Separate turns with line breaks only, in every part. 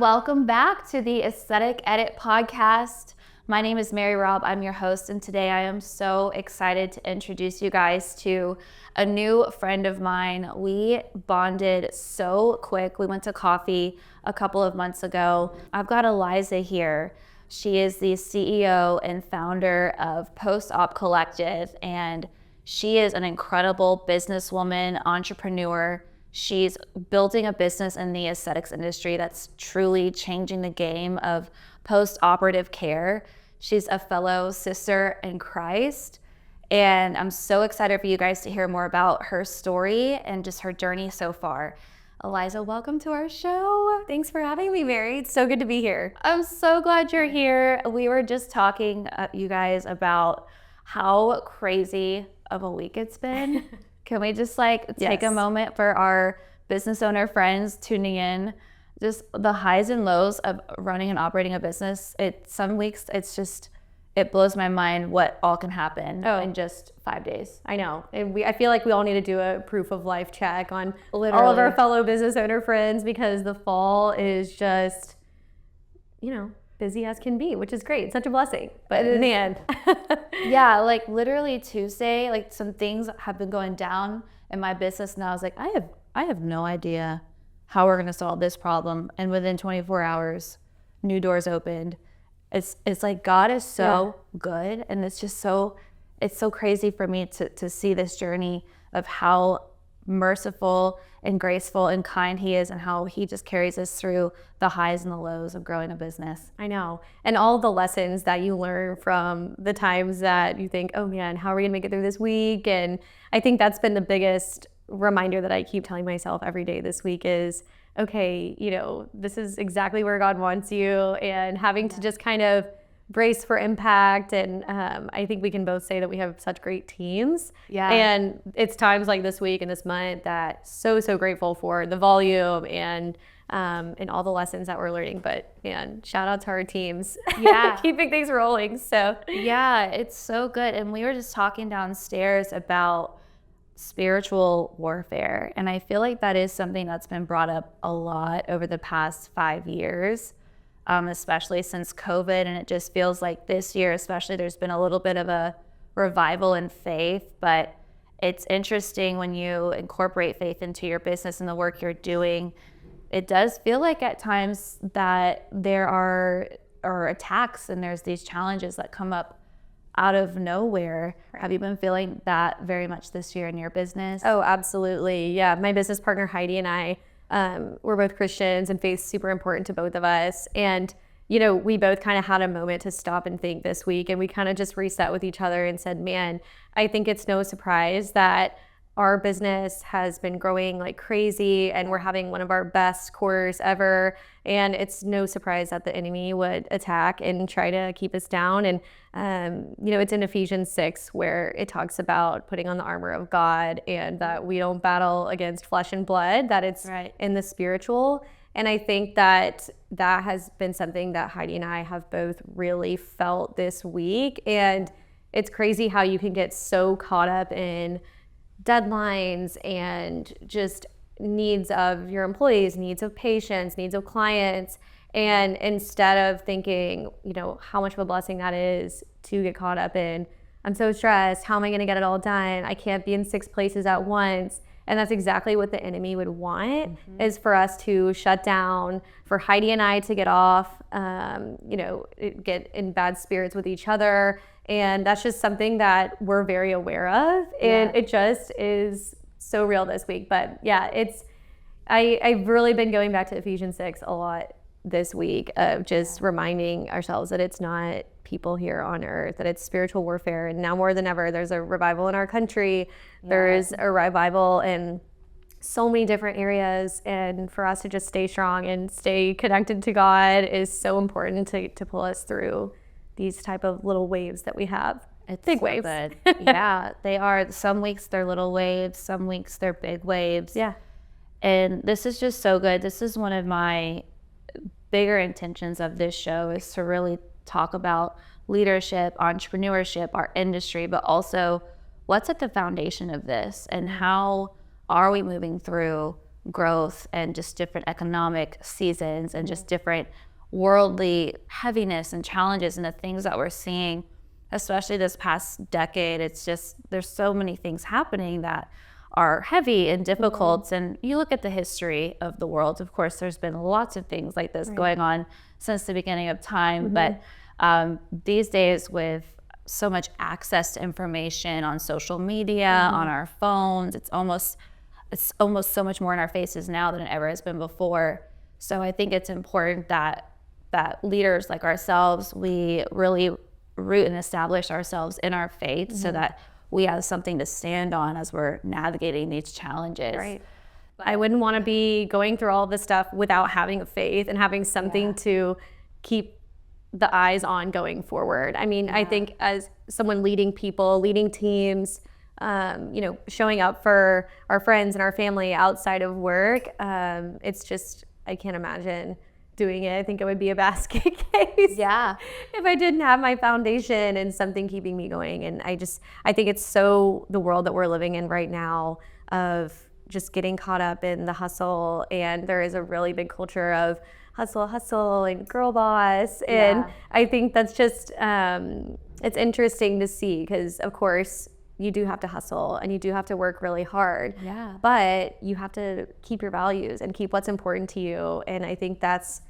Welcome back to the Aesthetic Edit podcast. My name is Mary Robb. I'm your host, and today I am so excited to introduce you guys to a new friend of mine. We bonded so quick. We went to coffee a couple of months ago. I've got Eliza here. She is the CEO and founder of Post-Op Collective, and she is an incredible businesswoman, entrepreneur. She's building a business in the aesthetics industry that's truly changing the game of post-operative care. She's a fellow sister in Christ, and I'm so excited for you guys to hear more about her story and just her journey so far. Eliza, welcome to our show.
Thanks for having me, Mary. It's so good to be here.
I'm so glad you're here. We were just talking, you guys, about how crazy of a week it's been. Can we just take a moment for our business owner friends tuning in? Just the highs and lows of running and operating a business. Some weeks it blows my mind what all can happen in just 5 days.
I know. I feel like we all need to do a proof of life check on
Literally.
all of our fellow business owner friends, because the fall is just, busy as can be, which is great. It's such a blessing. But man.
Yeah, literally Tuesday, some things have been going down in my business, and I was like, I have no idea how we're gonna solve this problem. And within 24 hours, new doors opened. It's like God is so good, and it's so crazy for me to see this journey of how merciful and graceful and kind he is, and how he just carries us through the highs and the lows of growing a business.
I know. And all the lessons that you learn from the times that you think, oh man, how are we gonna make it through this week? And I think that's been the biggest reminder that I keep telling myself every day this week is, okay, this is exactly where God wants you, and having to just kind of brace for impact. And I think we can both say that we have such great teams.
Yeah.
And it's times like this week and this month that so grateful for the volume and all the lessons that we're learning. But man, shout out to our teams.
Yeah.
Keeping things rolling. So
yeah, it's so good. And we were just talking downstairs about spiritual warfare. And I feel like that is something that's been brought up a lot over the past 5 years. Especially since COVID, and it just feels like this year especially there's been a little bit of a revival in faith. But it's interesting when you incorporate faith into your business and the work you're doing, it does feel like at times that there are attacks and there's these challenges that come up out of nowhere. Have you been feeling that very much this year in your business?
Oh, absolutely. Yeah, my business partner Heidi and I, we're both Christians, and faith's super important to both of us. And, we both kind of had a moment to stop and think this week, and we kind of just reset with each other and said, man, I think it's no surprise that our business has been growing like crazy, and we're having one of our best quarters ever. And it's no surprise that the enemy would attack and try to keep us down. And, it's in Ephesians 6 where it talks about putting on the armor of God, and that we don't battle against flesh and blood, that it's in the spiritual. And I think that has been something that Heidi and I have both really felt this week. And it's crazy how you can get so caught up in deadlines and just needs of your employees, needs of patients, needs of clients. And instead of thinking, how much of a blessing that is to get caught up in, I'm so stressed, how am I going to get it all done? I can't be in 6 places at once. And that's exactly what the enemy would want, is for us to shut down, for Heidi and I to get off, get in bad spirits with each other. And that's just something that we're very aware of. And it just is so real this week. But yeah, I've really been going back to Ephesians 6 a lot this week, of just reminding ourselves that it's not people here on earth, that it's spiritual warfare. And now more than ever, there's a revival in our country. There's a revival in so many different areas. And for us to just stay strong and stay connected to God is so important to pull us through these type of little waves that we have.
It's
big
so
waves.
Good. Yeah, they are. Some weeks they're little waves, some weeks they're big waves.
Yeah.
And this is just so good. This is one of my bigger intentions of this show, is to really talk about leadership, entrepreneurship, our industry, but also what's at the foundation of this, and how are we moving through growth and just different economic seasons and just different worldly heaviness and challenges and the things that we're seeing, especially this past decade. It's just, there's so many things happening that are heavy and difficult. And you look at the history of the world, of course, there's been lots of things like this going on since the beginning of time. But these days, with so much access to information on social media, on our phones, it's almost so much more in our faces now than it ever has been before. So I think it's important that leaders like ourselves, we really root and establish ourselves in our faith so that we have something to stand on as we're navigating these challenges.
Right. I wouldn't want to be going through all this stuff without having a faith and having something to keep the eyes on going forward. I mean, I think as someone leading people, leading teams, showing up for our friends and our family outside of work, it's just, I can't imagine doing it. I think it would be a basket case.
Yeah.
If I didn't have my foundation and something keeping me going. And I think it's so the world that we're living in right now of just getting caught up in the hustle. And there is a really big culture of hustle and girl boss. And I think that's just, it's interesting to see because of course you do have to hustle and you do have to work really hard.
Yeah.
But you have to keep your values and keep what's important to you. And I think that's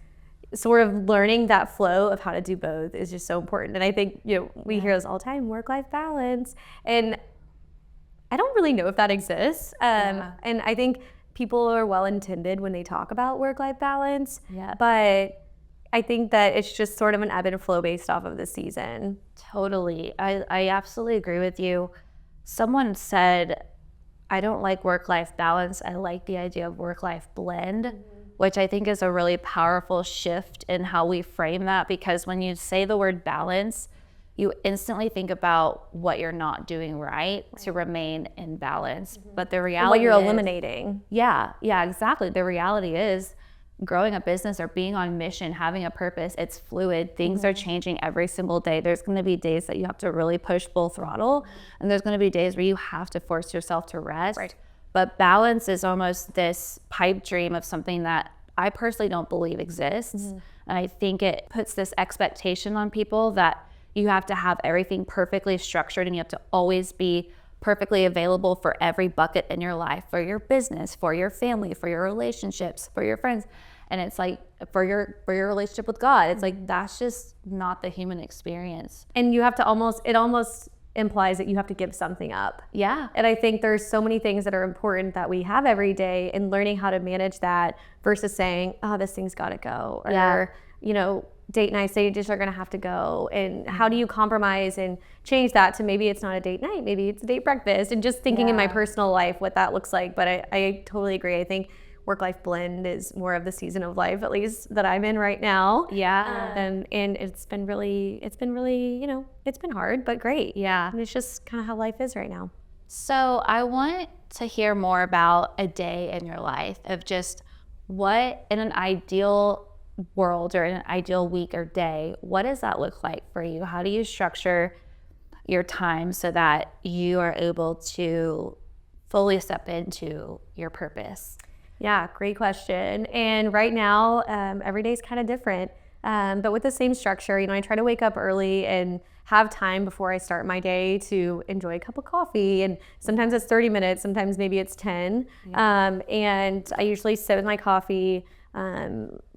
sort of learning that flow of how to do both is just so important. And I think, we hear this all the time, work-life balance. And I don't really know if that exists. And I think people are well-intended when they talk about work-life balance.
Yeah.
But I think that it's just sort of an ebb and flow based off of the season.
Totally. I absolutely agree with you. Someone said, I don't like work-life balance. I like the idea of work-life blend, which I think is a really powerful shift in how we frame that, because when you say the word balance, you instantly think about what you're not doing right to remain in balance. But the reality
what you're
is,
eliminating.
Yeah, exactly. The reality is growing a business or being on mission, having a purpose, it's fluid. Things are changing every single day. There's going to be days that you have to really push full throttle, and there's going to be days where you have to force yourself to rest.
Right.
But balance is almost this pipe dream of something that I personally don't believe exists. And I think it puts this expectation on people that you have to have everything perfectly structured and you have to always be perfectly available for every bucket in your life, for your business, for your family, for your relationships, for your friends. And it's like for your relationship with God, it's like that's just not the human experience.
And you have to it almost implies that you have to give something up.
Yeah.
And I think there's so many things that are important that we have every day, and learning how to manage that versus saying, oh, this thing's got to go. Or, date nights are going to have to go. And how do you compromise and change that to maybe it's not a date night, maybe it's a date breakfast, and just thinking in my personal life what that looks like. But I totally agree. I think work-life blend is more of the season of life, at least that I'm in right now.
Yeah.
And it's been really, it's been hard, but great.
Yeah.
And it's just kind of how life is right now.
So I want to hear more about a day in your life of just what, in an ideal world or in an ideal week or day, what does that look like for you? How do you structure your time so that you are able to fully step into your purpose?
Yeah, great question. And right now, every day is kind of different, but with the same structure. I try to wake up early and have time before I start my day to enjoy a cup of coffee. And sometimes it's 30 minutes, sometimes maybe it's 10. And I usually sit with my coffee,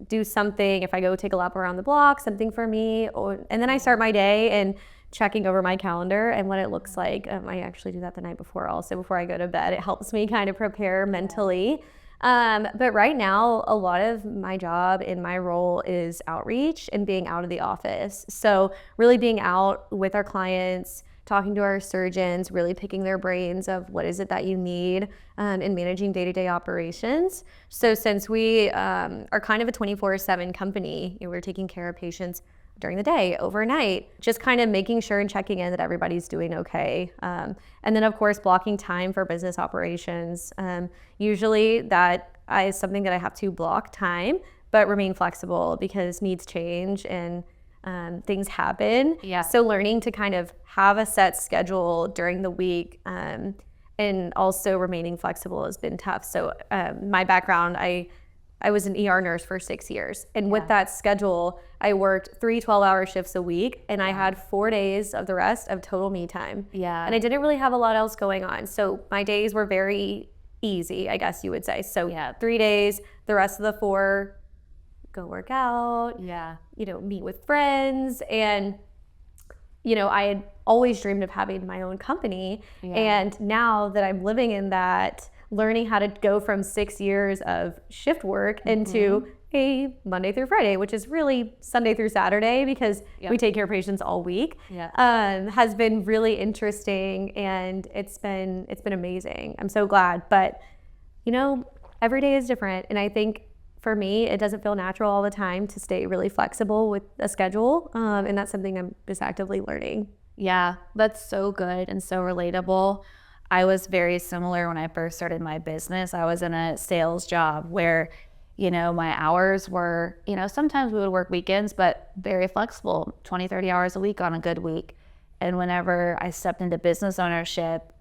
do something. If I go take a lap around the block, something for me, and then I start my day and checking over my calendar and what it looks like. I actually do that the night before also, before I go to bed. It helps me kind of prepare mentally. But right now, a lot of my job in my role is outreach and being out of the office. So really being out with our clients, talking to our surgeons, really picking their brains of what is it that you need, in managing day-to-day operations. So since we are kind of a 24/7 company, we're taking care of patients during the day, overnight, just kind of making sure and checking in that everybody's doing okay. And then of course, blocking time for business operations. Usually that is something that I have to block time, but remain flexible because needs change and things happen.
Yeah.
So learning to kind of have a set schedule during the week, and and also remaining flexible has been tough. So my background, I was an ER nurse for 6 years. And with that schedule, I worked 3 12-hour shifts a week, and I had 4 days of the rest of total me time.
Yeah.
And I didn't really have a lot else going on. So my days were very easy, I guess you would say. So 3 days, the rest of the 4, go work out, meet with friends. And, I had always dreamed of having my own company. And now that I'm living in that, learning how to go from 6 years of shift work into a Monday through Friday, which is really Sunday through Saturday because we take care of patients all week, has been really interesting, and it's been amazing. I'm so glad. But, every day is different. And I think for me, it doesn't feel natural all the time to stay really flexible with a schedule. And that's something I'm just actively learning.
Yeah, that's so good and so relatable. I was very similar when I first started my business. I was in a sales job where, my hours were, sometimes we would work weekends, but very flexible, 20, 30 hours a week on a good week. And whenever I stepped into business ownership,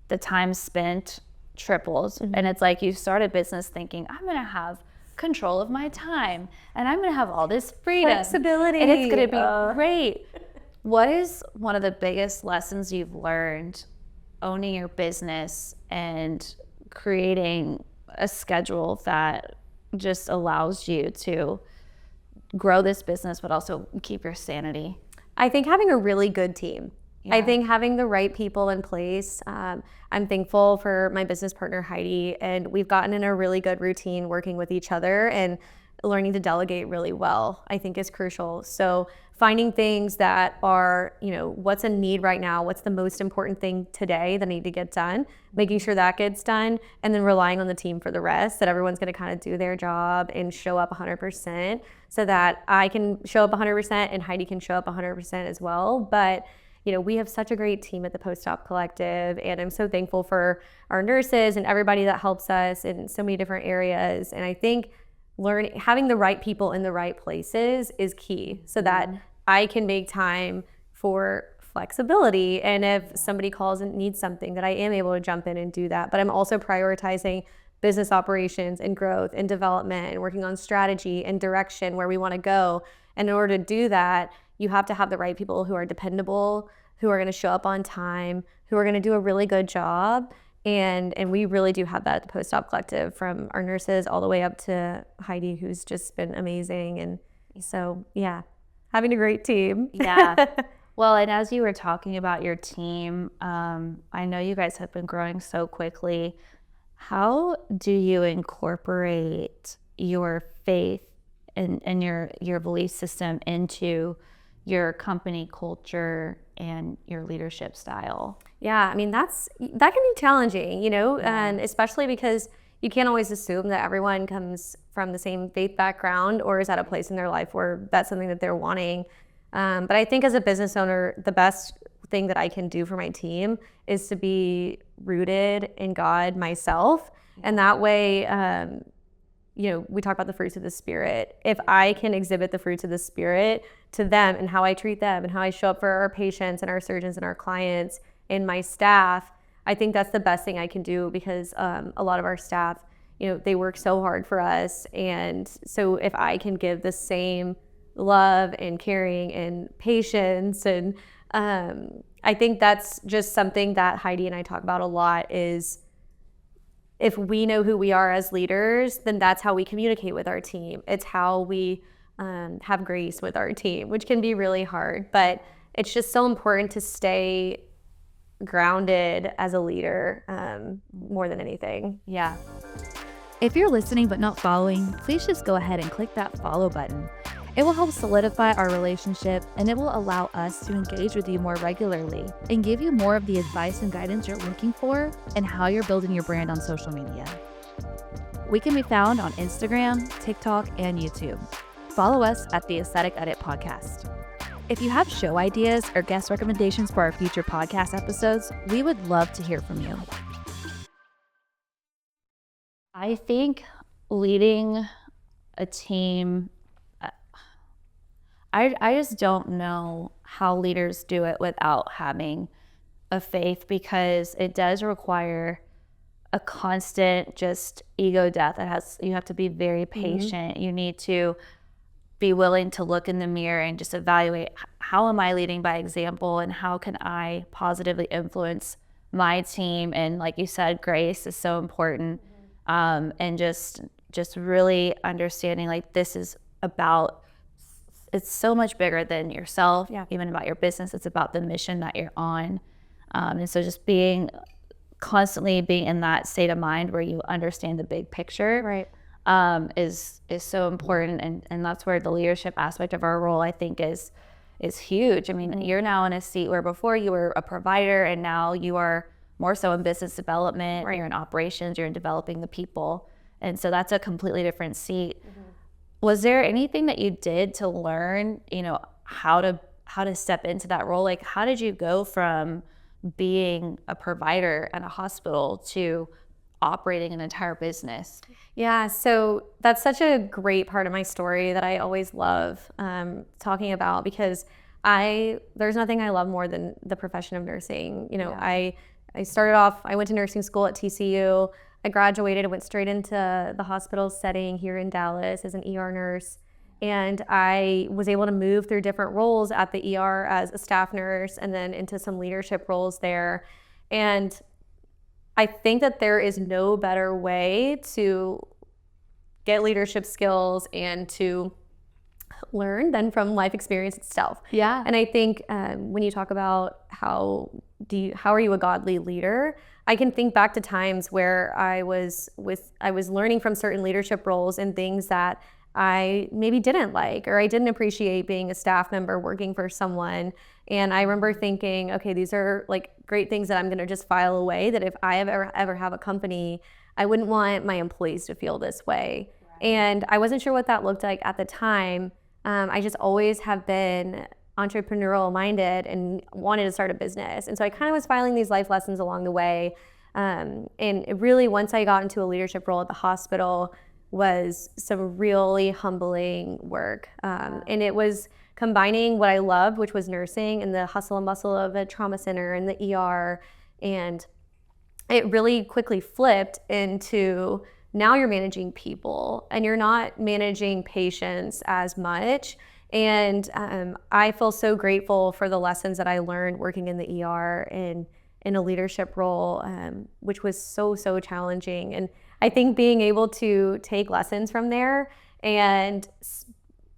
the time spent tripled. And it's like you start a business thinking, I'm going to have control of my time and I'm going to have all this freedom.
Flexibility.
And it's going to be great. What is one of the biggest lessons you've learned owning your business and creating a schedule that just allows you to grow this business but also keep your sanity?
I think having a really good team. I think having the right people in place. I'm thankful for my business partner, Heidi, and we've gotten in a really good routine working with each other, and learning to delegate really well, I think, is crucial. So finding things that are, what's a need right now, what's the most important thing today that need to get done, making sure that gets done, and then relying on the team for the rest, that everyone's going to kind of do their job and show up 100%, so that I can show up 100% and Heidi can show up 100% as well. But we have such a great team at the Post-Op Collective, and I'm so thankful for our nurses and everybody that helps us in so many different areas. And I think having the right people in the right places is key, so that I can make time for flexibility. And if somebody calls and needs something, that I am able to jump in and do that. But I'm also prioritizing business operations and growth and development and working on strategy and direction, where we want to go. And in order to do that, you have to have the right people who are dependable, who are going to show up on time, who are going to do a really good job. And we really do have that at the Post-Op Collective, from our nurses all the way up to Heidi, who's just been amazing. And so, having a great team.
Yeah. Well, and as you were talking about your team, I know you guys have been growing so quickly. How do you incorporate your faith and your belief system into your company culture and your leadership style?
Yeah, I mean, that can be challenging, and especially because you can't always assume that everyone comes from the same faith background or is at a place in their life where that's something that they're wanting. But I think as a business owner, the best thing that I can do for my team is to be rooted in God myself. And that way, we talk about the fruits of the Spirit. If I can exhibit the fruits of the Spirit to them and how I treat them and how I show up for our patients and our surgeons and our clients and my staff, I think that's the best thing I can do, because a lot of our staff, they work so hard for us. And so if I can give the same love and caring and patience, and I think that's just something that Heidi and I talk about a lot, is if we know who we are as leaders, then that's how we communicate with our team. It's how we have grace with our team, which can be really hard. But it's just so important to stay grounded as a leader, more than anything.
Yeah. If you're listening but not following, please just go ahead and click that follow button. It will help solidify our relationship, and it will allow us to engage with you more regularly and give you more of the advice and guidance you're looking for and how you're building your brand on social media. We can be found on Instagram, TikTok, and YouTube. Follow us at the Aesthetic Edit Podcast. If you have show ideas or guest recommendations for our future podcast episodes, we would love to hear from you. I think leading a team, I just don't know how leaders do it without having of faith, because it does require a constant just ego death. You have to be very patient. You need to be willing to look in the mirror and just evaluate, how am I leading by example, and how can I positively influence my team? And like you said, grace is so important. And just really understanding, like, this is about, it's so much bigger than yourself, even about your business. It's about the mission that you're on. And so just constantly being in that state of mind where you understand the big picture, is so important. And that's where the leadership aspect of our role, I think, is huge. I mean, you're now in a seat where before you were a provider, and now you are more so in business development. You're in operations, you're in developing the people. And so that's a completely different seat. Was there anything that you did to learn, how to step into that role? Like, how did you go from being a provider at a hospital to operating an entire business?
Yeah, so that's such a great part of my story that I always love talking about, because there's nothing I love more than the profession of nursing. I started off, I went to nursing school at TCU. I graduated and went straight into the hospital setting here in Dallas as an ER nurse. And I was able to move through different roles at the ER as a staff nurse, and then into some leadership roles there. And I think that there is no better way to get leadership skills and to learn than from life experience itself.
Yeah.
And I think when you talk about how are you a godly leader, I can think back to times where I was learning from certain leadership roles and things that I maybe didn't like, or I didn't appreciate being a staff member working for someone. And I remember thinking, okay, these are like great things that I'm going to just file away, that if I ever have a company, I wouldn't want my employees to feel this way. And I wasn't sure what that looked like at the time. I just always have been entrepreneurial minded and wanted to start a business. And so I kind of was filing these life lessons along the way. And it really, once I got into a leadership role at the hospital, was some really humbling work. And it was combining what I loved, which was nursing, and the hustle and bustle of a trauma center and the ER. And it really quickly flipped into, now you're managing people and you're not managing patients as much. And I feel so grateful for the lessons that I learned working in the ER and in a leadership role, which was so challenging. And I think being able to take lessons from there and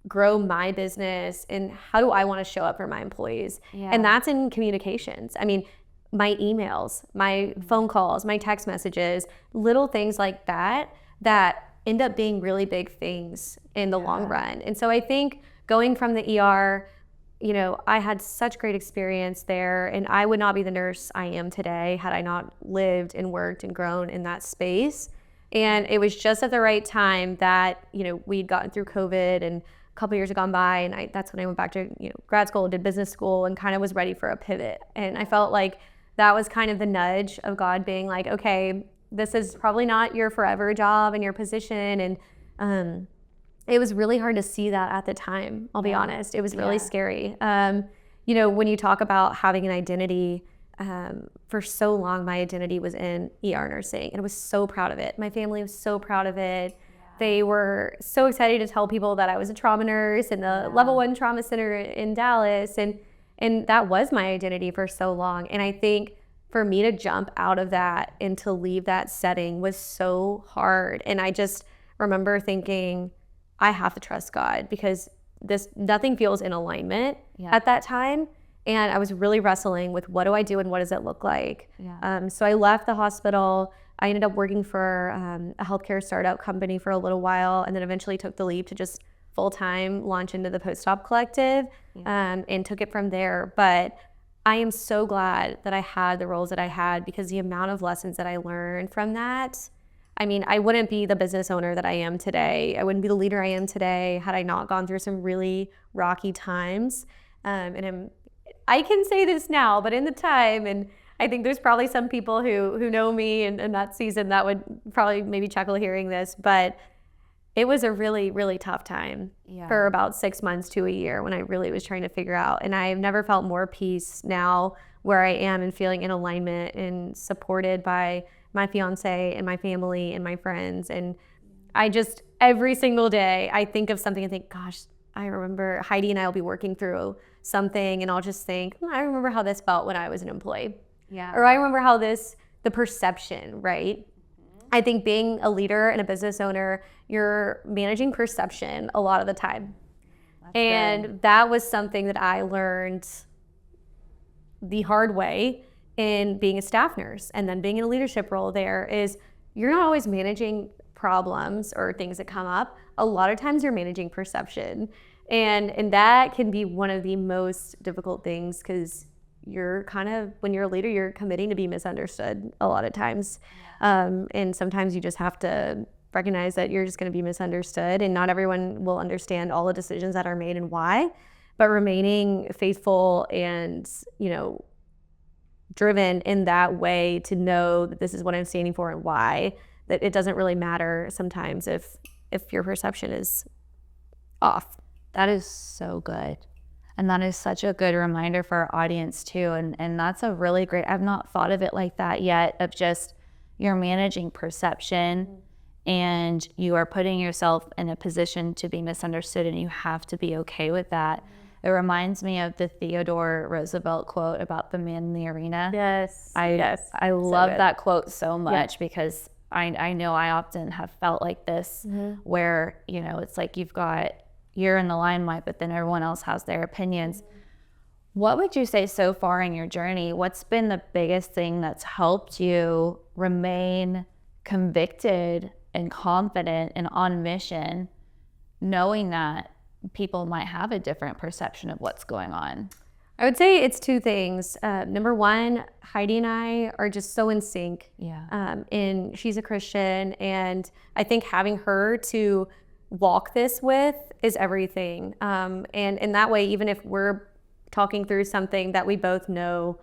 grow my business, and how do I want to show up for my employees? And that's in communications. I mean, my emails, my phone calls, my text messages, little things like that end up being really big things in the long run. And so I think going from the ER, I had such great experience there, and I would not be the nurse I am today had I not lived and worked and grown in that space. And it was just at the right time that, we'd gotten through COVID, and a couple years had gone by, and that's when I went back to, grad school, did business school, and kind of was ready for a pivot. And I felt like that was kind of the nudge of God being like, okay, this is probably not your forever job and your position. And it was really hard to see that at the time, I'll be honest. It was really scary. When you talk about having an identity, for so long, my identity was in ER nursing, and I was so proud of it. My family was so proud of it. They were so excited to tell people that I was a trauma nurse in the level 1 trauma center in Dallas. And that was my identity for so long. And I think for me to jump out of that and to leave that setting was so hard. And I just remember thinking, I have to trust God, because nothing feels in alignment at that time. And I was really wrestling with, what do I do and what does it look like? So I left the hospital. I ended up working for a healthcare startup company for a little while, and then eventually took the leap to just full-time launch into the Post-Op Collective, and took it from there. But I am so glad that I had the roles that I had, because the amount of lessons that I learned from that, I mean, I wouldn't be the business owner that I am today. I wouldn't be the leader I am today had I not gone through some really rocky times. I can say this now, but in the time, and I think there's probably some people who know me in that season that would probably maybe chuckle hearing this, but it was a really, really tough time for about 6 months to a year when I really was trying to figure out. And I've never felt more peace now where I am and feeling in alignment and supported by my fiance and my family and my friends. And I just, every single day, I think of something and think, gosh, I remember Heidi and I will be working through something and I'll just think, I remember how this felt when I was an employee.
Yeah.
Or I remember how the perception, right? I think being a leader and a business owner, you're managing perception a lot of the time. And that was something that I learned the hard way in being a staff nurse and then being in a leadership role there is you're not always managing problems or things that come up. A lot of times you're managing perception. And that can be one of the most difficult things because you're kind of, when you're a leader, you're committing to be misunderstood a lot of times. And sometimes you just have to recognize that you're just going to be misunderstood and not everyone will understand all the decisions that are made and why, but remaining faithful and, driven in that way to know that this is what I'm standing for and why, that it doesn't really matter sometimes if your perception is off.
That is so good. And that is such a good reminder for our audience too. And that's a really great, I've not thought of it like that yet, of just you're managing perception and you are putting yourself in a position to be misunderstood and you have to be okay with that. It reminds me of the Theodore Roosevelt quote about the man in the arena.
Yes.
I love that quote so much because I know I often have felt like this where, it's like you're in the limelight, but then everyone else has their opinions. What would you say so far in your journey, what's been the biggest thing that's helped you remain convicted and confident and on mission, knowing that people might have a different perception of what's going on?
I would say it's two things. Number one, Heidi and I are just so in sync.
Yeah.
And she's a Christian, and I think having her to walk this with is everything. And in that way, even if we're talking through something that we both know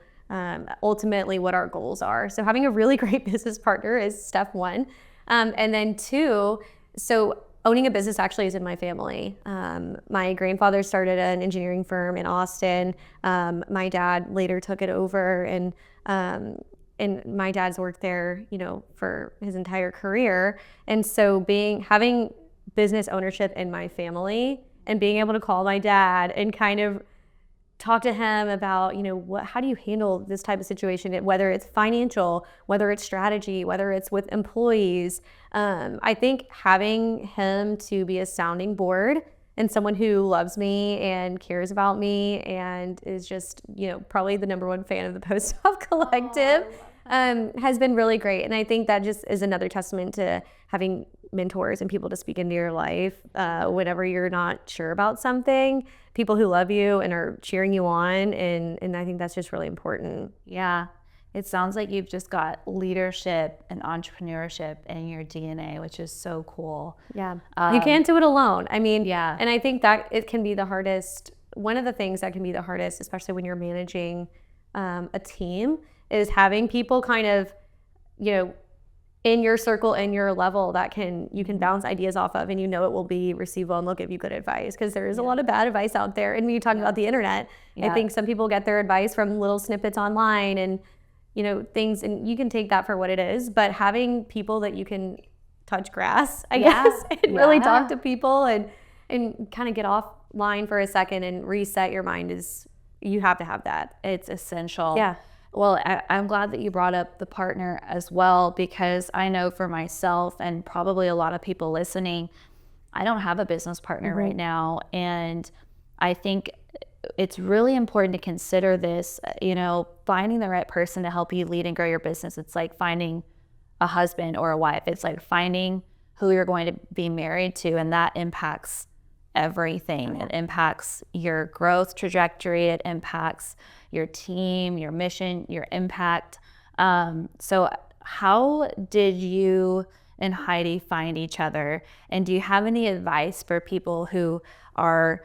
ultimately what our goals are. So having a really great business partner is step one. And then two, so owning a business actually is in my family. My grandfather started an engineering firm in Austin. My dad later took it over, and my dad's worked there, for his entire career. And so having business ownership in my family and being able to call my dad and kind of talk to him about, how do you handle this type of situation, whether it's financial, whether it's strategy, whether it's with employees. I think having him to be a sounding board and someone who loves me and cares about me and is just, probably the number one fan of the Post-Op Collective has been really great. And I think that just is another testament to having mentors and people to speak into your life whenever you're not sure about something, people who love you and are cheering you on. And I think that's just really important.
Yeah. It sounds like you've just got leadership and entrepreneurship in your DNA, which is so cool.
Yeah. You can't do it alone.
Yeah.
And I think that it can be the hardest. One of the things that can be the hardest, especially when you're managing a team, is having people kind of, in your circle, in your level that you can bounce ideas off of, and it will be receivable and they'll give you good advice, because there is a lot of bad advice out there. And when you talk about the internet, I think some people get their advice from little snippets online and things, and you can take that for what it is, but having people that you can touch grass, I guess, and really talk to people and kind of get offline for a second and reset your mind you have to have that.
It's essential.
Yeah.
Well, I'm glad that you brought up the partner as well, because I know for myself and probably a lot of people listening, I don't have a business partner right now. And I think it's really important to consider this, finding the right person to help you lead and grow your business. It's like finding a husband or a wife. It's like finding who you're going to be married to, and that impacts everything. It impacts your growth trajectory. It impacts your team, your mission, your impact. So how did you and Heidi find each other? And do you have any advice for people who are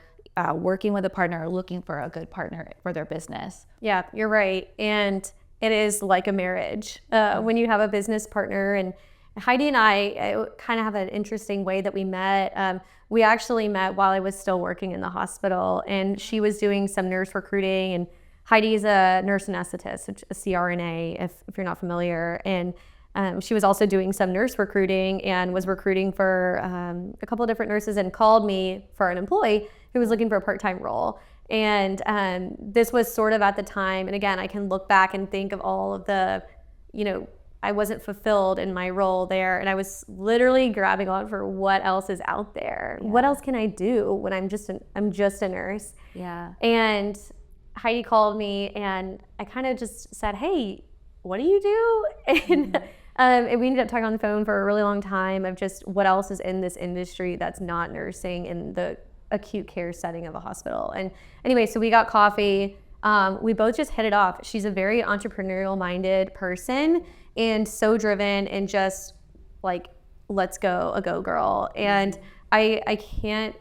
working with a partner or looking for a good partner for their business?
Yeah, you're right. And it is like a marriage. When you have a business partner and Heidi and I kind of have an interesting way that we met. We actually met while I was still working in the hospital, and she was doing some nurse recruiting, and Heidi's a nurse anesthetist, a CRNA, if you're not familiar. And she was also doing some nurse recruiting and was recruiting for a couple of different nurses, and called me for an employee who was looking for a part-time role. And this was sort of at the time, and again, I can look back and think of all of the, I wasn't fulfilled in my role there, and I was literally grabbing on for what else is out there. Yeah. What else can I do when I'm just a nurse?
Yeah.
And Heidi called me, and I kind of just said, "Hey, what do you do?" And we ended up talking on the phone for a really long time of just what else is in this industry that's not nursing in the acute care setting of a hospital. And anyway, so we got coffee. We both just hit it off. She's a very entrepreneurial minded person, and so driven, and just like, let's go, a go girl. And I can't,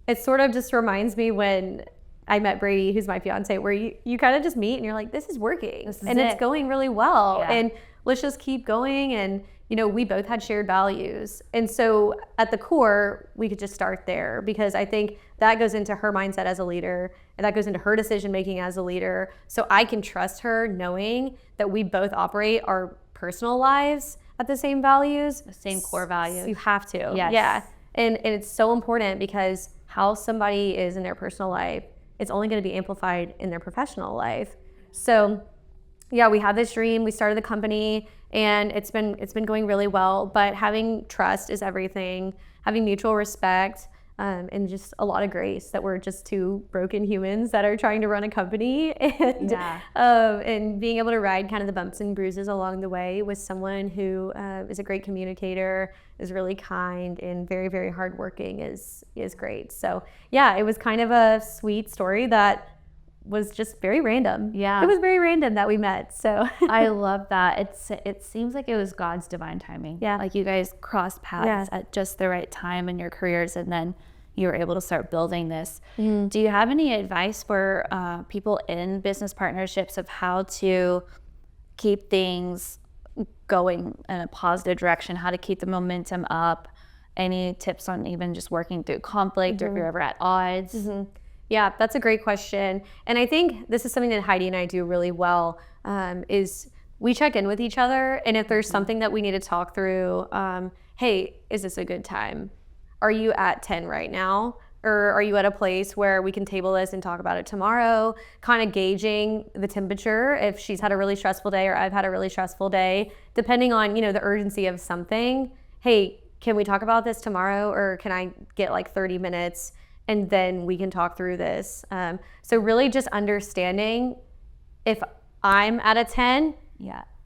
it sort of just reminds me when I met Brady, who's my fiance, where you kind of just meet and you're like, this is working, it's going really well. Yeah. And let's just keep going. And, we both had shared values. And so at the core, we could just start there, because I think that goes into her mindset as a leader, and that goes into her decision-making as a leader. So I can trust her knowing that we both operate our personal lives at the same values.
The same core values.
You have to.
Yes.
Yeah. And it's so important, because how somebody is in their personal life, it's only going to be amplified in their professional life. So yeah, we had this dream. We started the company, and it's been going really well. But having trust is everything. Having mutual respect, and just a lot of grace that we're just two broken humans that are trying to run a company, and being able to ride kind of the bumps and bruises along the way with someone who is a great communicator, is really kind, and very, very hardworking is great. So yeah, it was kind of a sweet story that was just very random.
Yeah.
It was very random that we met. So
I love that. It seems like it was God's divine timing.
Yeah.
Like you guys crossed paths at just the right time in your careers, and then you were able to start building this. Mm-hmm. Do you have any advice for people in business partnerships of how to keep things going in a positive direction, how to keep the momentum up? Any tips on even just working through conflict, or if you're ever at odds?
Mm-hmm. Yeah, that's a great question. And I think this is something that Heidi and I do really well, is we check in with each other. And if there's something that we need to talk through, hey, is this a good time? Are you at 10 right now? Or are you at a place where we can table this and talk about it tomorrow? Kind of gauging the temperature if she's had a really stressful day or I've had a really stressful day, depending on, the urgency of something. Hey, can we talk about this tomorrow? Or can I get like 30 minutes? And then we can talk through this. So really just understanding, if I'm at a 10,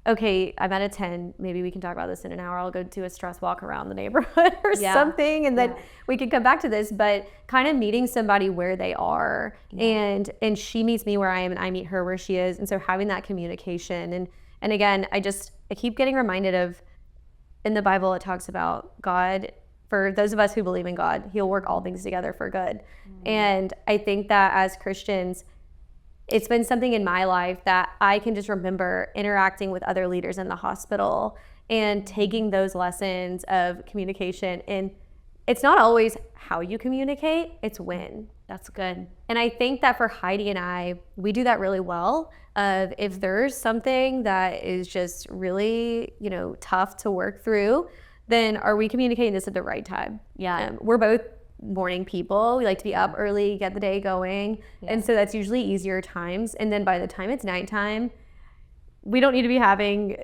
okay, I'm at a 10, maybe we can talk about this in an hour. I'll go do a stress walk around the neighborhood or something, and then we can come back to this. But kind of meeting somebody where they are, and she meets me where I am, and I meet her where she is. And so having that communication. And again, I keep getting reminded of, in the Bible, it talks about God. For those of us who believe in God, He'll work all things together for good. Mm-hmm. And I think that as Christians, it's been something in my life that I can just remember interacting with other leaders in the hospital and taking those lessons of communication. And it's not always how you communicate, it's when.
That's good.
And I think that for Heidi and I, we do that really well. If there's something that is just really, tough to work through, then are we communicating this at the right time?
Yeah.
We're both morning people. We like to be up early, get the day going. Yeah. And so that's usually easier times. And then by the time it's nighttime, we don't need to be having,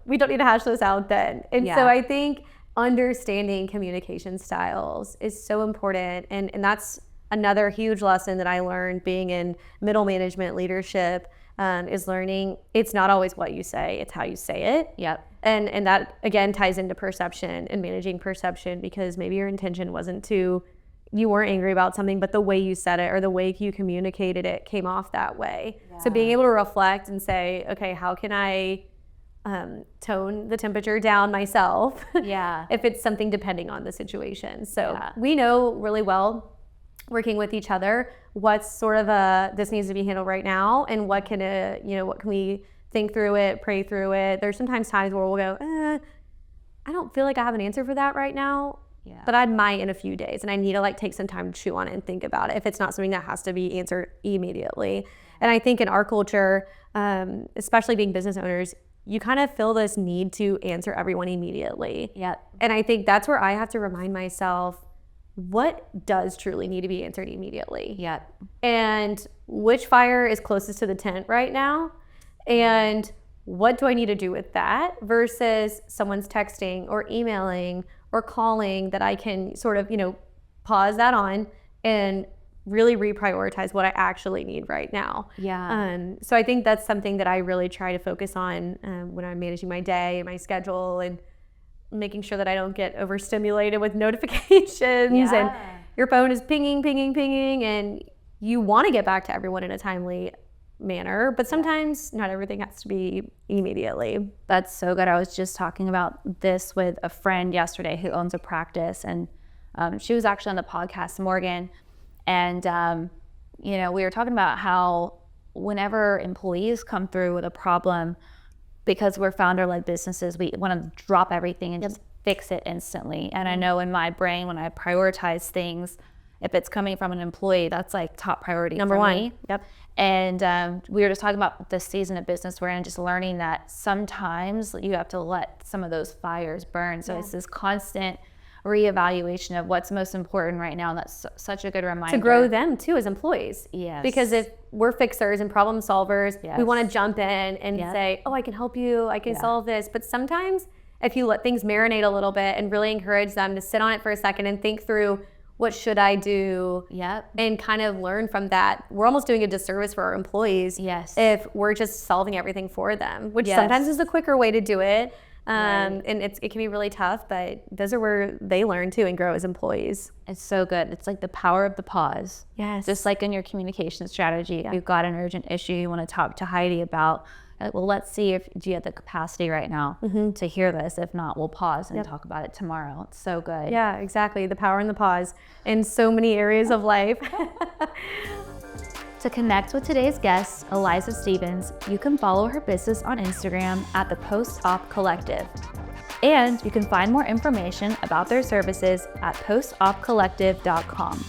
we don't need to hash this out then. And so I think understanding communication styles is so important. And that's another huge lesson that I learned being in middle management leadership, is learning it's not always what you say, it's how you say it.
Yep.
And that, again, ties into perception and managing perception, because maybe your intention wasn't you weren't angry about something, but the way you said it or the way you communicated it came off that way. Yeah. So being able to reflect and say, okay, how can I tone the temperature down myself? If it's something depending on the situation. So we know really well, working with each other, what's sort of this needs to be handled right now, and what can what can we think through it, pray through it. There's sometimes times where we'll go, I don't feel like I have an answer for that right now, but I might in a few days, and I need to like take some time to chew on it and think about it if it's not something that has to be answered immediately. And I think in our culture, especially being business owners, you kind of feel this need to answer everyone immediately.
Yep.
And I think that's where I have to remind myself, what does truly need to be answered immediately?
Yep.
And which fire is closest to the tent right now? And what do I need to do with that versus someone's texting or emailing or calling that I can sort of, pause that on and really reprioritize what I actually need right now.
Yeah.
So I think that's something that I really try to focus on when I'm managing my day and my schedule, and making sure that I don't get overstimulated with notifications and your phone is pinging, and you want to get back to everyone in a timely manner, but sometimes not everything has to be immediately.
That's so good. I was just talking about this with a friend yesterday who owns a practice, and she was actually on the podcast, Morgan, and we were talking about how whenever employees come through with a problem, because we're founder-led businesses, we want to drop everything and just fix it instantly. And I know in my brain, when I prioritize things, if it's coming from an employee, that's like top priority
Number
for
one.
me.
Yep.
And we were just talking about the season of business we're in, just learning that sometimes you have to let some of those fires burn. So it's this constant reevaluation of what's most important right now. And that's such a good reminder.
To grow them too as employees.
Yes.
Because if we're fixers and problem solvers, we want to jump in and say, oh, I can help you, I can solve this. But sometimes if you let things marinate a little bit and really encourage them to sit on it for a second and think through, what should I do? And kind of learn from that. We're almost doing a disservice for our employees if we're just solving everything for them, which sometimes is a quicker way to do it. And it can be really tough, but those are where they learn too and grow as employees.
It's so good. It's like the power of the pause.
Yes.
Just like in your communication strategy, if you've got an urgent issue you want to talk to Heidi about, well, let's see if you have the capacity right now to hear this. If not, we'll pause and talk about it tomorrow. It's so good.
Yeah, exactly. The power in the pause in so many areas of life.
To connect with today's guest, Eliza Stevens, you can follow her business on Instagram at the Post-Op Collective. And you can find more information about their services at postopcollective.com.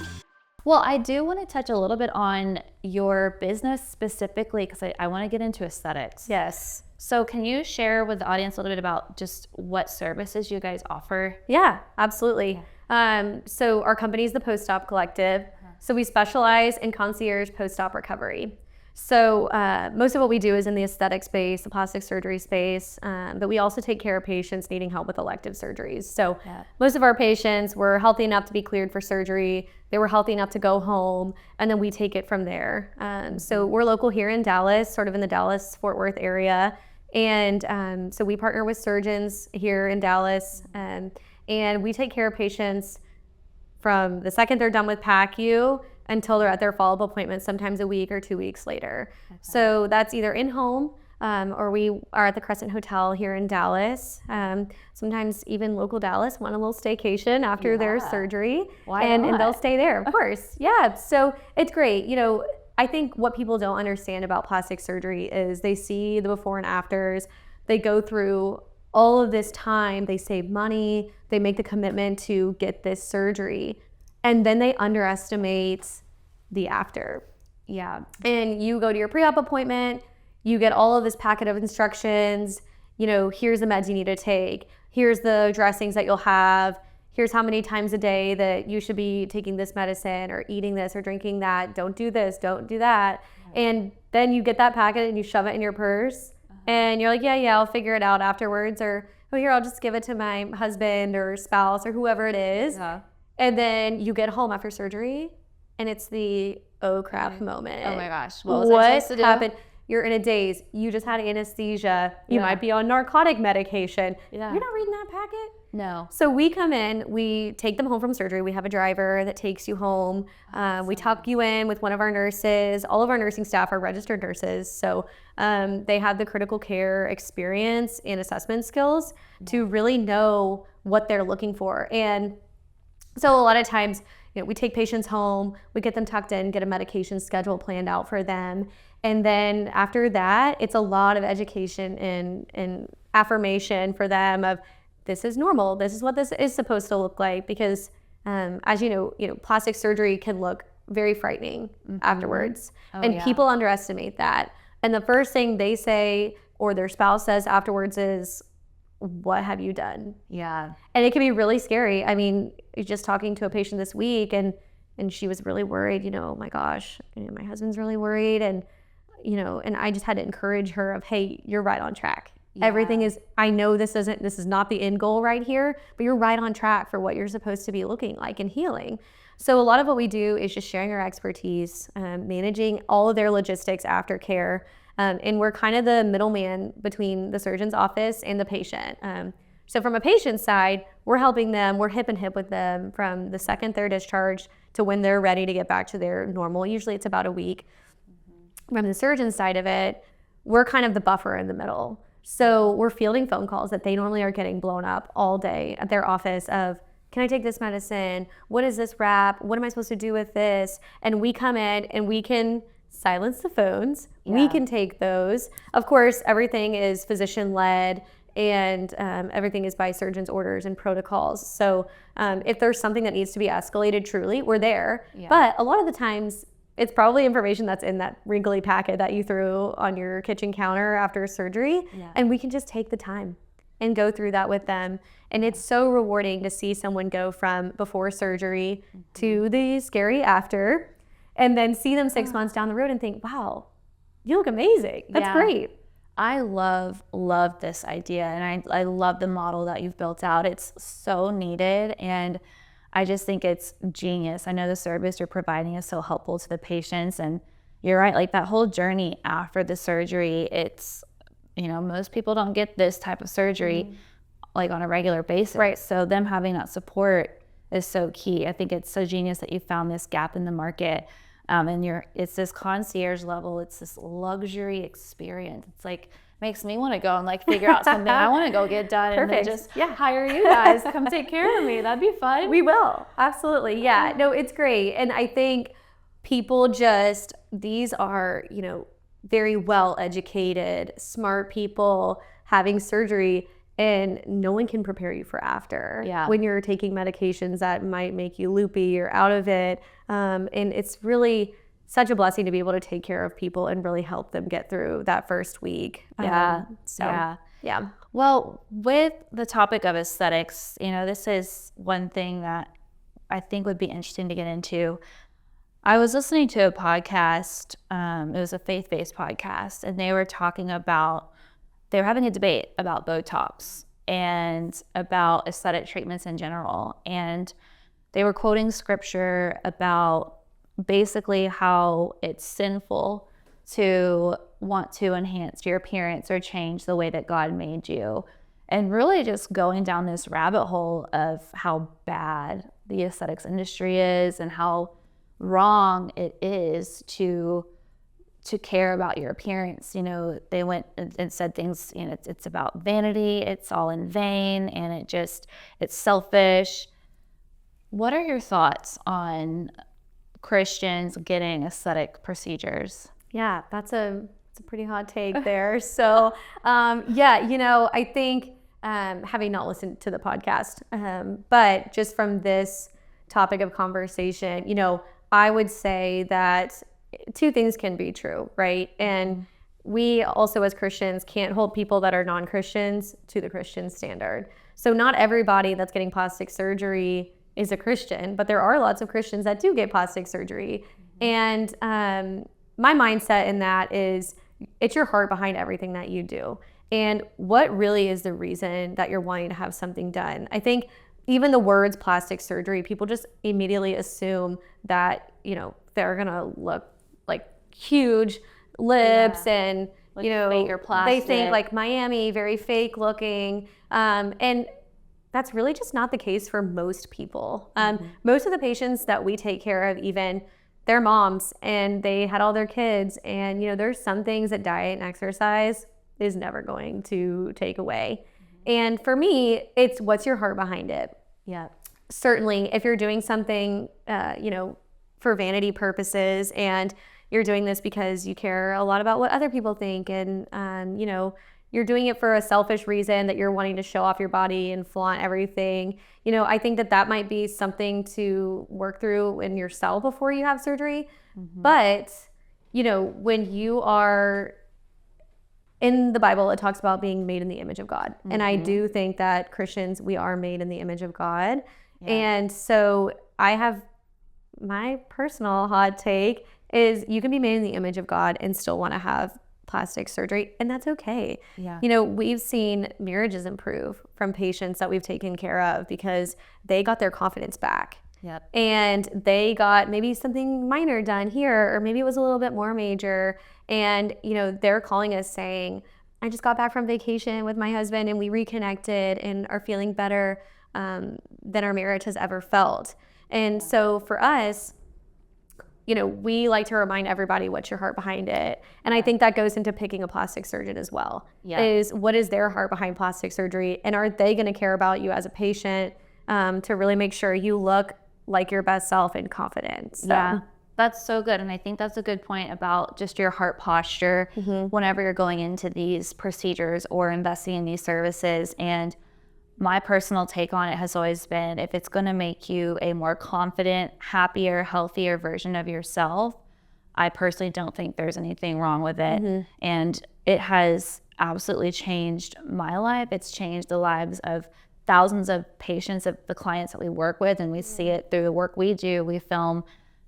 Well, I do want to touch a little bit on your business specifically, because I want to get into aesthetics.
Yes.
So can you share with the audience a little bit about just what services you guys offer?
Yeah, absolutely. So our company is the Post-Op Collective. So we specialize in concierge post-op recovery. So most of what we do is in the aesthetic space, the plastic surgery space, but we also take care of patients needing help with elective surgeries. So most of our patients were healthy enough to be cleared for surgery. They were healthy enough to go home, and then we take it from there. So we're local here in Dallas, sort of in the Dallas-Fort Worth area. And so we partner with surgeons here in Dallas, and we take care of patients from the second they're done with PACU until they're at their follow-up appointment, sometimes a week or 2 weeks later. So that's either in-home or we are at the Crescent Hotel here in Dallas. Sometimes even local Dallas want a little staycation after their surgery. And they'll stay there, of course. So it's great. I think what people don't understand about plastic surgery is they see the before and afters. They go through all of this time, they save money, they make the commitment to get this surgery, and then they underestimate the after. And you go to your pre-op appointment, you get all of this packet of instructions, here's the meds you need to take, here's the dressings that you'll have, here's how many times a day that you should be taking this medicine or eating this or drinking that, don't do this, don't do that. And then you get that packet and you shove it in your purse. And you're like, yeah, I'll figure it out afterwards. Or, oh, here, I'll just give it to my husband or spouse or whoever it is. And then you get home after surgery, and it's the oh crap moment.
Oh my gosh, what was I supposed to do?
Happened? You're in a daze. You just had anesthesia. You might be on narcotic medication. You're not reading that packet?
No.
So we come in, we take them home from surgery. We have a driver that takes you home. We tuck you in with one of our nurses. All of our nursing staff are registered nurses. So they have the critical care experience and assessment skills to really know what they're looking for. And so a lot of times, we take patients home, we get them tucked in, get a medication schedule planned out for them. And then after that, it's a lot of education and affirmation for them of this is normal. This is what this is supposed to look like. Because as you know, plastic surgery can look very frightening afterwards. And people underestimate that. And the first thing they say or their spouse says afterwards is, what have you done?
Yeah.
And it can be really scary. I mean, just talking to a patient this week and she was really worried, oh my gosh, my husband's really worried. And, and I just had to encourage her of, hey, you're right on track. Yeah. Everything is, I know this is not the end goal right here, but you're right on track for what you're supposed to be looking like and healing. So a lot of what we do is just sharing our expertise, managing all of their logistics after care. And we're kind of the middleman between the surgeon's office and the patient. So from a patient side, we're helping them, we're hip and hip with them from the second they're discharged to when they're ready to get back to their normal. Usually it's about a week. From the surgeon side of it, we're kind of the buffer in the middle. So we're fielding phone calls that they normally are getting blown up all day at their office of, can I take this medicine? What is this wrap? What am I supposed to do with this? And we come in and we can silence the phones. Yeah. We can take those. Of course, everything is physician-led and everything is by surgeon's orders and protocols. So if there's something that needs to be escalated, truly, we're there. Yeah. But a lot of the times, it's probably information that's in that wrinkly packet that you threw on your kitchen counter after surgery. Yeah. And we can just take the time and go through that with them. And it's so rewarding to see someone go from before surgery to the scary after, and then see them 6 months down the road and think, wow, you look amazing. That's great.
I love this idea, and I love the model that you've built out. It's so needed, and I just think it's genius. I know the service you're providing is so helpful to the patients, and you're right, like that whole journey after the surgery, it's, most people don't get this type of surgery like on a regular basis. Right. So them having that support is so key. I think it's so genius that you found this gap in the market. And it's this concierge level, it's this luxury experience. It's like, makes me want to go and like figure out something I want to go get done. Perfect. And then just hire you guys, come take care of me. That'd be fun.
We will, absolutely. Yeah, no, it's great. And I think people these are, very well-educated, smart people having surgery, and no one can prepare you for after. Yeah. When you're taking medications that might make you loopy or out of it. And it's really such a blessing to be able to take care of people and really help them get through that first week. Yeah.
Well, with the topic of aesthetics, this is one thing that I think would be interesting to get into. I was listening to a podcast, it was a faith-based podcast, and they were talking about, they were having a debate about Botox and about aesthetic treatments in general. And they were quoting scripture about basically how it's sinful to want to enhance your appearance or change the way that God made you. And really just going down this rabbit hole of how bad the aesthetics industry is and how wrong it is to care about your appearance. They went and said things, it's about vanity, it's all in vain, and it's selfish. What are your thoughts on Christians getting aesthetic procedures?
Yeah, that's a pretty hot take there. So, I think having not listened to the podcast, but just from this topic of conversation, I would say that two things can be true, right? And we also as Christians can't hold people that are non-Christians to the Christian standard. So not everybody that's getting plastic surgery is a Christian, but there are lots of Christians that do get plastic surgery. And my mindset in that is it's your heart behind everything that you do. And what really is the reason that you're wanting to have something done? I think even the words plastic surgery, people just immediately assume that, they're gonna look like huge lips and,
fake or plastic.
They think like Miami, very fake looking. And that's really just not the case for most people. Most of the patients that we take care of, even they're moms and they had all their kids. And, there's some things that diet and exercise is never going to take away. And for me, it's what's your heart behind it. Yeah. Certainly, if you're doing something, for vanity purposes and you're doing this because you care a lot about what other people think and, you're doing it for a selfish reason, that you're wanting to show off your body and flaunt everything, I think that might be something to work through in yourself before you have surgery. But, when you are in the Bible, it talks about being made in the image of God. And I do think that Christians, we are made in the image of God. Yeah. And so I have my personal hot take is you can be made in the image of God and still want to have plastic surgery, and that's okay. Yeah. We've seen marriages improve from patients that we've taken care of because they got their confidence back. Yep. And they got maybe something minor done here, or maybe it was a little bit more major. And, they're calling us saying, I just got back from vacation with my husband and we reconnected and are feeling better than our marriage has ever felt. And so for us, we like to remind everybody what's your heart behind it. And I think that goes into picking a plastic surgeon as well. Yeah. Is what is their heart behind plastic surgery? And are they going to care about you as a patient to really make sure you look like your best self and confident? So.
Yeah, that's so good. And I think that's a good point about just your heart posture whenever you're going into these procedures or investing in these services. And my personal take on it has always been, if it's going to make you a more confident, happier, healthier version of yourself, I personally don't think there's anything wrong with it. And it has absolutely changed my life. It's changed the lives of thousands of patients, of the clients that we work with, and we see it through the work we do. We film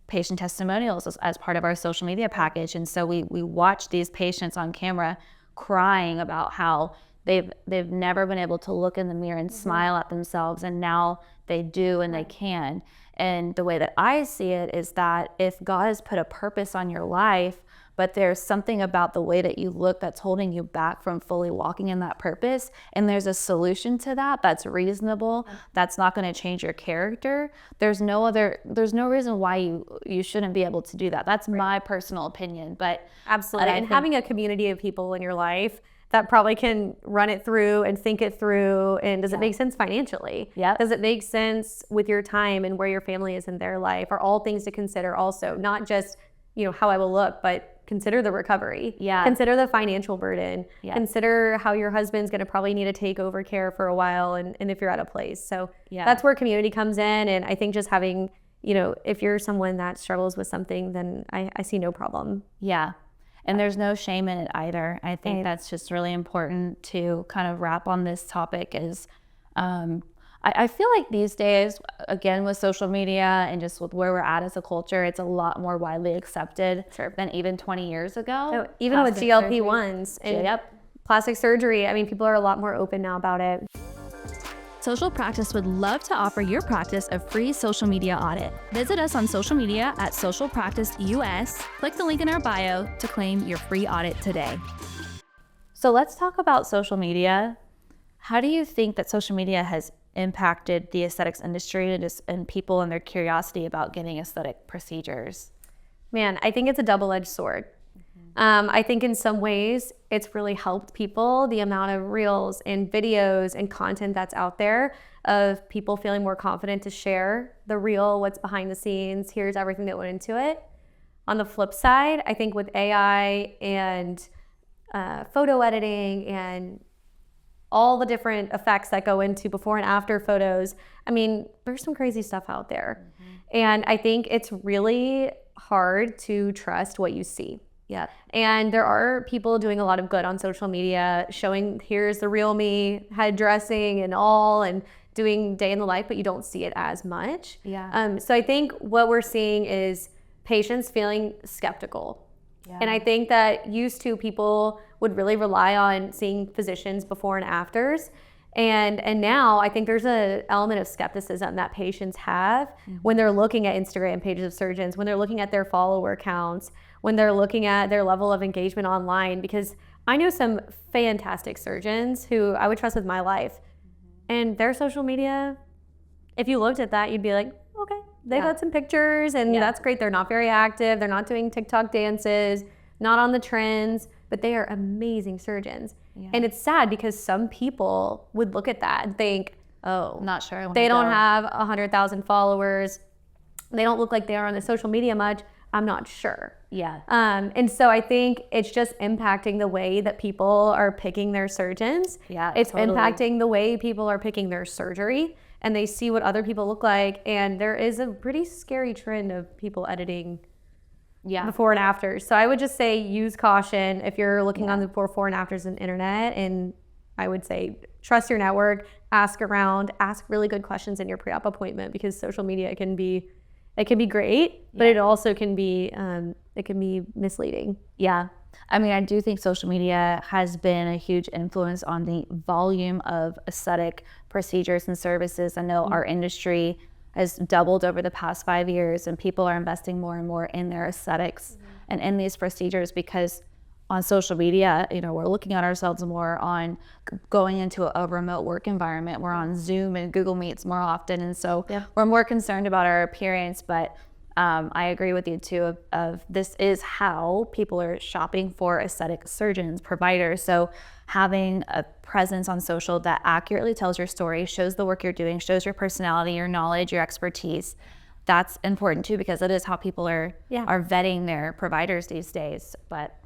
patient testimonials as part of our social media package. And so we watch these patients on camera crying about how they've never been able to look in the mirror and smile at themselves, and now they do and they can. And the way that I see it is that if God has put a purpose on your life, but there's something about the way that you look that's holding you back from fully walking in that purpose, and there's a solution to that that's reasonable, that's not going to change your character, there's no reason why you shouldn't be able to do that. That's my personal opinion. But
absolutely. And having a community of people in your life that probably can run it through and think it through. And does it make sense financially? Yeah. Does it make sense with your time and where your family is in their life? Are all things to consider also, not just, how I will look, but consider the recovery. Yeah. Consider the financial burden. Yeah. Consider how your husband's going to probably need to take over care for a while, and if you're at a place. So that's where community comes in. And I think just having, if you're someone that struggles with something, then I see no problem.
Yeah. And there's no shame in it either. I think that's just really important to kind of wrap on this topic is I feel like these days, again, with social media and just with where we're at as a culture, it's a lot more widely accepted than even 20 years ago.
So even with GLP-1s and plastic surgery, I mean, people are a lot more open now about it.
Social Practice would love to offer your practice a free social media audit. Visit us on social media at Social Practice US. Click the link in our bio to claim your free audit today.
So let's talk about social media. How do you think that social media has impacted the aesthetics industry and people and their curiosity about getting aesthetic procedures?
Man, I think it's a double-edged sword. I think in some ways it's really helped people, the amount of reels and videos and content that's out there of people feeling more confident to share the real, what's behind the scenes, here's everything that went into it. On the flip side, I think with AI and photo editing and all the different effects that go into before and after photos, I mean, there's some crazy stuff out there. And I think it's really hard to trust what you see. Yeah. And there are people doing a lot of good on social media, showing here's the real me, head dressing and all, and doing day in the life, but you don't see it as much. Yeah. So I think what we're seeing is patients feeling skeptical. Yeah. And I think that used to people would really rely on seeing physicians before and afters. And now I think there's an element of skepticism that patients have when they're looking at Instagram pages of surgeons, when they're looking at their follower counts, when they're looking at their level of engagement online, because I know some fantastic surgeons who I would trust with my life, and their social media, if you looked at that, you'd be like, okay, they got some pictures and that's great. They're not very active. They're not doing TikTok dances, not on the trends, but they are amazing surgeons. Yeah. And it's sad because some people would look at that and think, oh,
not sure.
They don't have 100,000 followers. They don't look like they are on the social media much. I'm not sure.
Yeah.
And so I think it's just impacting the way that people are picking their surgeons.
Yeah,
It's
totally.
impacting the way people are picking their surgery, and they see what other people look like. And there is a pretty scary trend of people editing before and after. So I would just say use caution if you're looking on the before and afters on the internet. And I would say trust your network, ask around, ask really good questions in your pre-op appointment, because social media can be great, but it also can be misleading.
Yeah. I mean, I do think social media has been a huge influence on the volume of aesthetic procedures and services. I know our industry has doubled over the past 5 years, and people are investing more and more in their aesthetics and in these procedures, because on social media, we're looking at ourselves more on going into a remote work environment. We're on Zoom and Google Meets more often. And so we're more concerned about our appearance. But I agree with you too, of this is how people are shopping for aesthetic surgeons, providers. So having a presence on social that accurately tells your story, shows the work you're doing, shows your personality, your knowledge, your expertise, that's important too, because it is how people are vetting their providers these days.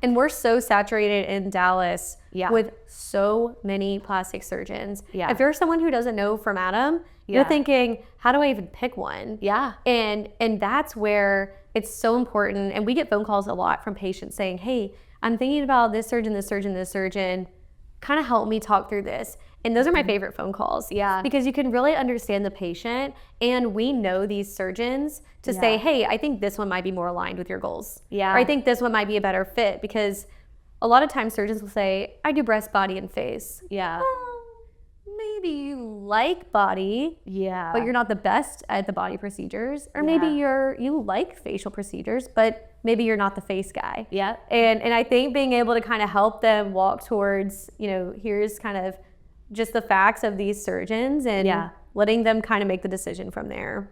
And we're so saturated in Dallas with so many plastic surgeons. If you're someone who doesn't know from Adam, you're thinking, how do I even pick one? And that's where it's so important. And we get phone calls a lot from patients saying, hey, I'm thinking about this surgeon, this surgeon, this surgeon. Kind of help me talk through this. And those are my favorite phone calls. Because you can really understand the patient, and we know these surgeons to say, hey, I think this one might be more aligned with your goals. Or I think this one might be a better fit, because a lot of times surgeons will say, I do breast, body, and face. Well, maybe you like body, but you're not the best at the body procedures. Or maybe you like facial procedures, but maybe you're not the face guy. And I think being able to kind of help them walk towards, here's kind of just the facts of these surgeons, and letting them kind of make the decision from there.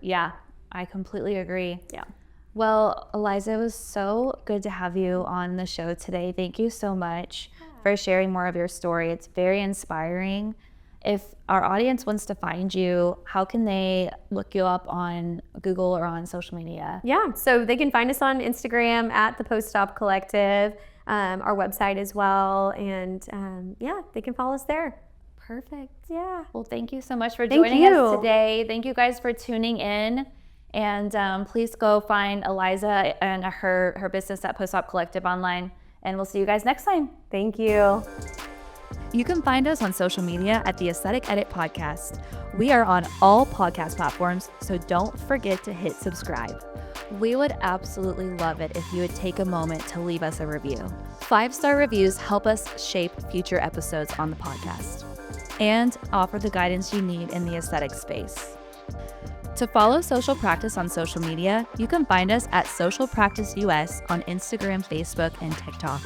I completely agree. Well, Eliza, it was so good to have you on the show today. Thank you so much for sharing more of your story. It's very inspiring. If our audience wants to find you, how can they look you up on Google or on social media?
So they can find us on Instagram at the Post-Op Collective, our website as well, and they can follow us there.
Perfect. Well, thank you so much for joining us today. Thank you guys for tuning in. And please go find Eliza and her business at Post-Op Collective online. And we'll see you guys next time.
Thank you.
You can find us on social media at the Aesthetic Edit Podcast. We are on all podcast platforms, so don't forget to hit subscribe.
We would absolutely love it if you would take a moment to leave us a review. 5-star reviews help us shape future episodes on the podcast and offer the guidance you need in the aesthetic space. To follow Social Practice on social media, you can find us at Social Practice US on Instagram, Facebook, and TikTok.